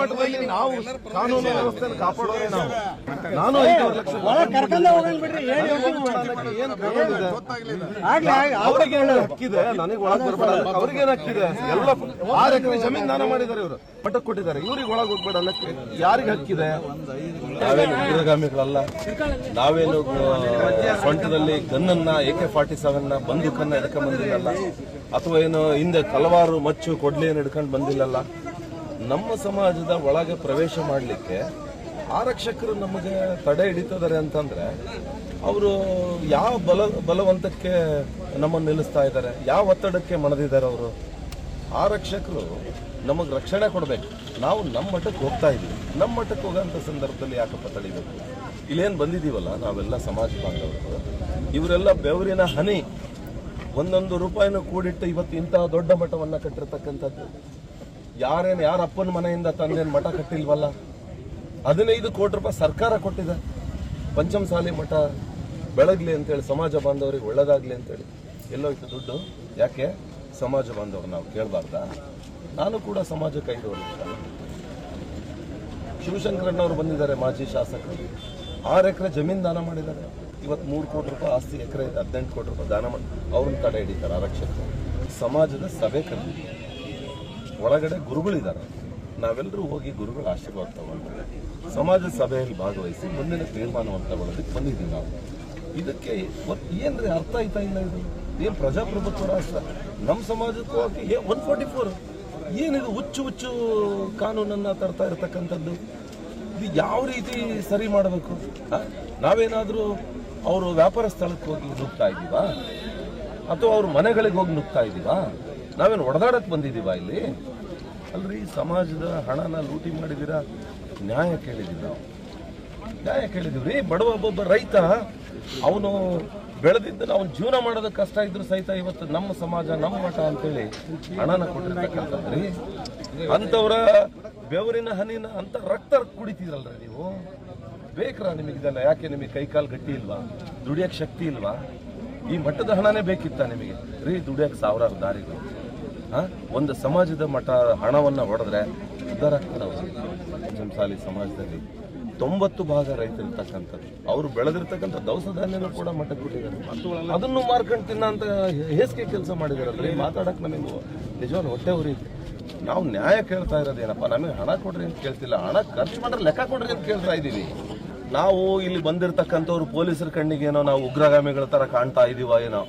ಮಟ್ಟದಲ್ಲಿ ನಾವು ಕಾನೂನು ವ್ಯವಸ್ಥೆಯನ್ನು ಕಾಪಾಡೋದೇ ನಾವು. ನಾನು 5 ಲಕ್ಷ ಅವರಿಗೆ ಹಕ್ಕಿದೆ, ನನಗೆ ಒಳಗೆ ಬರಬೇಡ, ಅವ್ರಿಗೇನು ಹಕ್ಕಿದೆ? ಎಲ್ಲ 6 ಎಕರೆ ಜಮೀನು ದಾನ ಮಾಡಿದ್ದಾರೆ ಇವರು, ಮಠಕ್ಕೆ ಕೊಟ್ಟಿದ್ದಾರೆ. ಇವ್ರಿಗೆ ಒಳಗೆ ಹೋಗ್ಬೇಡ ಅನ್ನಕ್ಕೆ ಯಾರಿಗೆ ಹಕ್ಕಿದೆ? ನಾವೇನು ಉಗ್ರಗಾಮಿಗಳಲ್ಲ, ನಾವೇನು ಸೊಂಟದಲ್ಲಿ ಗನ್ನನ್ನ AK-47 ಬಂದೂಕನ್ನ ಹಿಡ್ಕೊಂಡ್ ಬಂದಿಲ್ಲಲ್ಲ, ಅಥವಾ ಏನು ಹಿಂದೆ ಹಲವಾರು ಮಚ್ಚು ಕೊಡ್ಲಿಯನ್ನು ಹಿಡ್ಕೊಂಡು ಬಂದಿಲ್ಲಲ್ಲ. ನಮ್ಮ ಸಮಾಜದ ಒಳಗೆ ಪ್ರವೇಶ ಮಾಡಲಿಕ್ಕೆ ಆರಕ್ಷಕರು ನಮಗೆ ತಡೆ ಹಿಡಿತಿದ್ದಾರೆ ಅಂತಂದ್ರೆ ಅವರು ಯಾವ ಬಲವಂತಕ್ಕೆ ನಮ್ಮನ್ನು ನಿಲ್ಲಿಸ್ತಾ ಇದ್ದಾರೆ, ಯಾವ ಒತ್ತಡಕ್ಕೆ ಮಣದಿದ್ದಾರೆ ಅವರು? ಆರಕ್ಷಕರು ನಮಗೆ ರಕ್ಷಣೆ ಕೊಡಬೇಕು. ನಾವು ನಮ್ಮ ಮಟ್ಟಕ್ಕೆ ಹೋಗ್ತಾ ಇದ್ದೀವಿ, ನಮ್ಮ ಮಟ್ಟಕ್ಕೆ ಹೋಗೋಂಥ ಸಂದರ್ಭದಲ್ಲಿ ಯಾಕಪ್ಪ ತಡಿಬೇಕು? ಇಲ್ಲೇನು ಬಂದಿದ್ದೀವಲ್ಲ ನಾವೆಲ್ಲ ಸಮಾಜ ಬಾಂಧವರು, ಇವರೆಲ್ಲ ಬೆವರಿನ ಹನಿ, ಒಂದೊಂದು ರೂಪಾಯಿನೂ ಕೂಡಿಟ್ಟು ಇವತ್ತು ಇಂತಹ ದೊಡ್ಡ ಮಠವನ್ನು ಕಟ್ಟಿರ್ತಕ್ಕಂಥದ್ದು. ಯಾರ ಅಪ್ಪನ ಮನೆಯಿಂದ ತಂದೇನು ಮಠ ಕಟ್ಟಿಲ್ವಲ್ಲ? 15 ಕೋಟಿ ರೂಪಾಯಿ ಸರ್ಕಾರ ಕೊಟ್ಟಿದೆ ಪಂಚಮಸಾಲಿ ಮಠ ಬೆಳಗ್ಲಿ ಅಂತೇಳಿ, ಸಮಾಜ ಬಾಂಧವರಿಗೆ ಒಳ್ಳೇದಾಗ್ಲಿ ಅಂತೇಳಿ. ಎಲ್ಲೋಯ್ತು ದುಡ್ಡು? ಯಾಕೆ? ಸಮಾಜ ಬಾಂಧವರು ನಾವು ಕೇಳಬಾರ್ದಾ? ನಾನು ಕೂಡ ಸಮಾಜಕ್ಕೆ 5 ವರ್ಷ. ಶಿವಶಂಕರಣ್ಣವರು ಬಂದಿದ್ದಾರೆ, ಮಾಜಿ ಶಾಸಕರು, 6 ಎಕರೆ ಜಮೀನು ದಾನ ಮಾಡಿದ್ದಾರೆ. ಇವತ್ತು 3 ಕೋಟಿ ರೂಪಾಯಿ ಆಸ್ತಿ, ಎಕರೆ ಇದೆ, 18 ಕೋಟಿ ರೂಪಾಯಿ ದಾನ ಮಾಡಿ ಅವ್ರನ್ನ ತಡೆ ಹಿಡಿತಾರೆ ಆರಕ್ಷಕರು. ಸಮಾಜದ ಸಭೆ ಕರೆದಿದ್ದೀವಿ, ಒಳಗಡೆ ಗುರುಗಳಿದ್ದಾರೆ, ನಾವೆಲ್ಲರೂ ಹೋಗಿ ಗುರುಗಳ ಆಶೀರ್ವಾದ ತಗೊಂಡು ಸಮಾಜದ ಸಭೆಯಲ್ಲಿ ಭಾಗವಹಿಸಿ ಮುಂದಿನ ತೀರ್ಮಾನವನ್ನು ತಗೊಳ್ಳೋದಕ್ಕೆ ಬಂದಿದ್ದೀವಿ ನಾವು. ಇದಕ್ಕೆ ಏನ್ರಿ ಅರ್ಥ ಆಯ್ತಾ ಇಲ್ಲ? ಇದು ಏನು ಪ್ರಜಾಪ್ರಭುತ್ವ ರಾಷ್ಟ್ರ? ನಮ್ಮ ಸಮಾಜಕ್ಕೂ 144 ಏನಿದು ಹುಚ್ಚು ಕಾನೂನನ್ನು ತರ್ತಾ ಇರತಕ್ಕಂಥದ್ದು? ಇದು ಯಾವ ರೀತಿ ಸರಿ ಮಾಡಬೇಕು? ನಾವೇನಾದರೂ ಅವರು ವ್ಯಾಪಾರ ಸ್ಥಳಕ್ಕೆ ಹೋಗಿ ನುಗ್ತಾ ಇದ್ದೀವಾ, ಅಥವಾ ಅವ್ರ ಮನೆಗಳಿಗೆ ಹೋಗಿ ನುಗ್ತಾ ಇದ್ದೀವಾ? ನಾವೇನು ಹೊಡೆದಾಡಕ್ಕೆ ಬಂದಿದ್ದೀವಾ ಇಲ್ಲಿ? ಅಲ್ರಿ, ಸಮಾಜದ ಹಣನ ಲೂಟಿ ಮಾಡಿದ್ದೀರಾ, ನ್ಯಾಯ ಕೇಳಿದ್ದೀವಿ ನಾವು, ನ್ಯಾಯ ಕೇಳಿದೀವ್ರಿ. ಬಡವ ಒಬ್ಬೊಬ್ಬ ರೈತ, ಅವನು ಬೆಳೆದಿದ್ದ ಅವನ ಜೀವನ ಮಾಡೋದಕ್ಕೆ ಕಷ್ಟ ಇದ್ರು ಸಹಿತ ಇವತ್ತು ನಮ್ಮ ಸಮಾಜ, ನಮ್ಮ ಮಠ ಅಂತೇಳಿ ಹಣನ ಕೊಟ್ಟಿರ್ತಕ್ಕಂಥದ್ರಿ. ಅಂಥವ್ರ ಬೆವರಿನ ಹನಿನ ಅಂತ ರಕ್ತ ಕುಡಿತೀರಲ್ರಿ ನೀವು. ಬೇಕ್ರಾ ನಿಮಗಿದೆಲ್ಲ? ಯಾಕೆ ನಿಮಗೆ ಕೈಕಾಲು ಗಟ್ಟಿ ಇಲ್ವಾ? ದುಡಿಯಕ್ಕೆ ಶಕ್ತಿ ಇಲ್ವಾ? ಈ ಮಠದ ಹಣನೇ ಬೇಕಿತ್ತ ನಿಮಗೆ? ರೀ, ದುಡಿಯಕ್ಕೆ ಸಾವಿರಾರು ದಾರಿಗಳು. ಒಂದು ಸಮಾಜದ ಮಠ ಹಣವನ್ನು ಹೊಡೆದ್ರೆ ಉದ್ಧಾರ ಆಗ್ತಾರೆ ಅವರು. ಪಂಚಮಸಾಲಿ ಸಮಾಜದಲ್ಲಿ 90% ರೈತರಿರ್ತಕ್ಕಂಥದ್ದು, ಅವರು ಬೆಳೆದಿರ್ತಕ್ಕಂಥ ದವಸ ಧಾನ್ಯನೂ ಕೂಡ ಮಠಕ್ಕೆ ಕೊಟ್ಟಿದ್ದಾರೆ. ಅದನ್ನು ಮಾರ್ಕೊಂಡು ತಿನ್ನಂತ ಹೇಸಿಗೆ ಕೆಲಸ ಮಾಡಿದಾರಲ್ರಿ. ಮಾತಾಡಕ್ಕೆ ನಮಗೆ ನಿಜವಾದ ಹೊಟ್ಟೆ ಉರಿಯುತ್ತೆ. ನಾವು ನ್ಯಾಯ ಕೇಳ್ತಾ ಇರೋದೇನಪ್ಪ? ನಮಗೆ ಹಣ ಕೊಡ್ರಿ ಅಂತ ಕೇಳ್ತಿಲ್ಲ, ಹಣ ಖರ್ಚು ಮಾಡ್ರೆ ಲೆಕ್ಕ ಕೊಡ್ರಿ ಅಂತ ಕೇಳ್ತಾ ಇದ್ದೀವಿ. ನಾವು ಇಲ್ಲಿ ಬಂದಿರತಕ್ಕಂಥವ್ರು ಪೊಲೀಸರ ಕಣ್ಣಿಗೇನೋ ನಾವು ಉಗ್ರಗಾಮಿಗಳ ತರ ಕಾಣ್ತಾ ಇದೀವ ಏನೋ,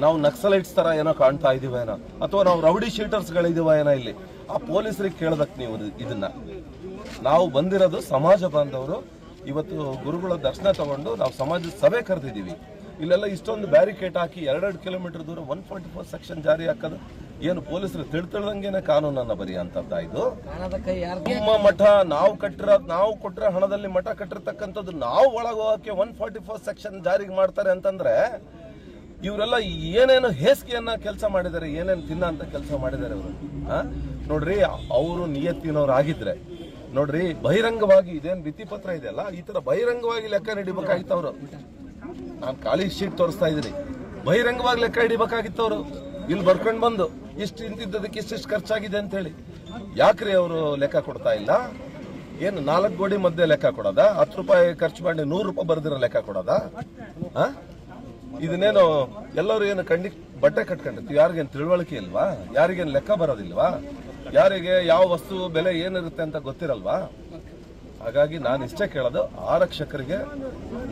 ನಾವು ನಕ್ಸಲೈಟ್ಸ್ ತರ ಏನೋ ಕಾಣ್ತಾ ಇದೀವ ಏನೋ, ಅಥವಾ ನಾವು ರೌಡಿ ಶೀಟರ್ಸ್ಗಳಿದೀವ ಏನೋ ಇಲ್ಲಿ? ಆ ಪೊಲೀಸರಿಗೆ ಕೇಳ್ಬೇಕು ನೀವು ಇದನ್ನ. ನಾವು ಬಂದಿರೋದು ಸಮಾಜ ಬಾಂಧವರು, ಇವತ್ತು ಗುರುಗಳ ದರ್ಶನ ತಗೊಂಡು ನಾವು ಸಮಾಜದ ಸಭೆ ಕರೆದಿದ್ದೀವಿ. ಇಲ್ಲೆಲ್ಲ ಇಷ್ಟೊಂದು ಬ್ಯಾರಿಕೇಡ್ ಹಾಕಿ 2 ಕಿಲೋಮೀಟರ್ ದೂರ 144 ಸೆಕ್ಷನ್ ಜಾರಿ ಹಾಕೋದು ಏನು? ಪೊಲೀಸರು ತಿಳ್ತಿಳ್ದಂಗೆನೆ ಕಾನೂನನ್ನ ಬರೆಯಂತದ್ದ ಇದು? ನಮ್ಮ ಮಠ ನಾವು ಕೊಟ್ಟಿರೋ ಹಣದಲ್ಲಿ ಮಠ ಕಟ್ಟಿರ್ತಕ್ಕಂಥದ್ದು, ನಾವು ಒಳಗೆ ಹೋಗಕ್ಕೆ 144 ಸೆಕ್ಷನ್ ಜಾರಿಗೆ ಮಾಡ್ತಾರೆ ಅಂತಂದ್ರೆ ಇವರೆಲ್ಲ ಏನೇನು ಹೇಸಿಗೆಯನ್ನ ಕೆಲಸ ಮಾಡಿದ್ದಾರೆ, ಏನೇನು ತಿನ್ನ ಅಂತ ಕೆಲಸ ಮಾಡಿದ್ದಾರೆ ಅವರು. ನೋಡ್ರಿ, ಅವರು ನಿಯತ್ತಿನವ್ರು ಆಗಿದ್ರೆ ನೋಡ್ರಿ, ಬಹಿರಂಗವಾಗಿ ಇದೇನು ಭಿತ್ತಿ ಪತ್ರ ಇದೆಯಲ್ಲ, ಈ ತರ ಬಹಿರಂಗವಾಗಿ ಲೆಕ್ಕ ಹಿಡಿಬೇಕಾಗಿತ್ತು ಅವರು. ನಾನು ಖಾಲಿ ಶೀಟ್ ತೋರಿಸ್ತಾ ಇದ್ದೀನಿ, ಬಹಿರಂಗವಾಗಿ ಲೆಕ್ಕ ಹಿಡಿಬೇಕಾಗಿತ್ತು ಅವರು. ಇಲ್ಲಿ ಬರ್ಕೊಂಡು ಬಂದು ಇಷ್ಟು ಇಂತಿದ್ದದಕ್ಕೆ ಇಷ್ಟಿಷ್ಟು ಖರ್ಚಾಗಿದೆ ಅಂತ ಹೇಳಿ. ಯಾಕ್ರಿ ಅವರು ಲೆಕ್ಕ ಕೊಡ್ತಾ ಇಲ್ಲ? ಏನು 4 ಗೋಡಿ ಮಧ್ಯೆ ಲೆಕ್ಕ ಕೊಡೋದ? 10 ರೂಪಾಯಿ ಖರ್ಚು ಮಾಡಿ 100 ರೂಪಾಯಿ ಬರ್ದಿರೋ ಲೆಕ್ಕ ಕೊಡೋದ? ಇದನ್ನೇನು ಎಲ್ಲರೂ ಏನು ಬಟ್ಟೆ ಕಟ್ಕೊಂಡಿರ್ತೀವಿ? ಯಾರಿಗೇನು ತಿಳುವಳಿಕೆ ಇಲ್ವಾ? ಯಾರಿಗೇನು ಲೆಕ್ಕ ಬರೋದಿಲ್ವಾ? ಯಾರಿಗೆ ಯಾವ ವಸ್ತು ಬೆಲೆ ಏನಿರುತ್ತೆ ಅಂತ ಗೊತ್ತಿರಲ್ವಾ? ಹಾಗಾಗಿ ನಾನು ಇಷ್ಟೇ ಕೇಳೋದು, ಆರಕ್ಷಕರಿಗೆ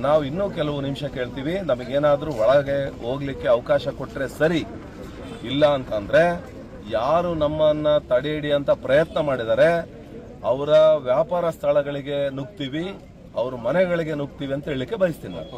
ನಾವು ಇನ್ನೂ ಕೆಲವು ನಿಮಿಷ ಕೇಳ್ತೀವಿ, ನಮಗೇನಾದ್ರೂ ಒಳಗೆ ಹೋಗ್ಲಿಕ್ಕೆ ಅವಕಾಶ ಕೊಟ್ರೆ ಸರಿ. ಇಲ್ಲ ಅಂತಂದ್ರೆ ಯಾರು ನಮ್ಮನ್ನ ತಡೆ ಹಿಡಿಯಂತ ಪ್ರಯತ್ನ ಮಾಡಿದರೆ ಅವರ ವ್ಯಾಪಾರ ಸ್ಥಳಗಳಿಗೆ ನುಗ್ತೀವಿ, ಅವ್ರ ಮನೆಗಳಿಗೆ ನುಗ್ತೀವಿ ಅಂತ ಹೇಳಲಿಕ್ಕೆ ಬಯಸ್ತೀನಿ ನಾನು.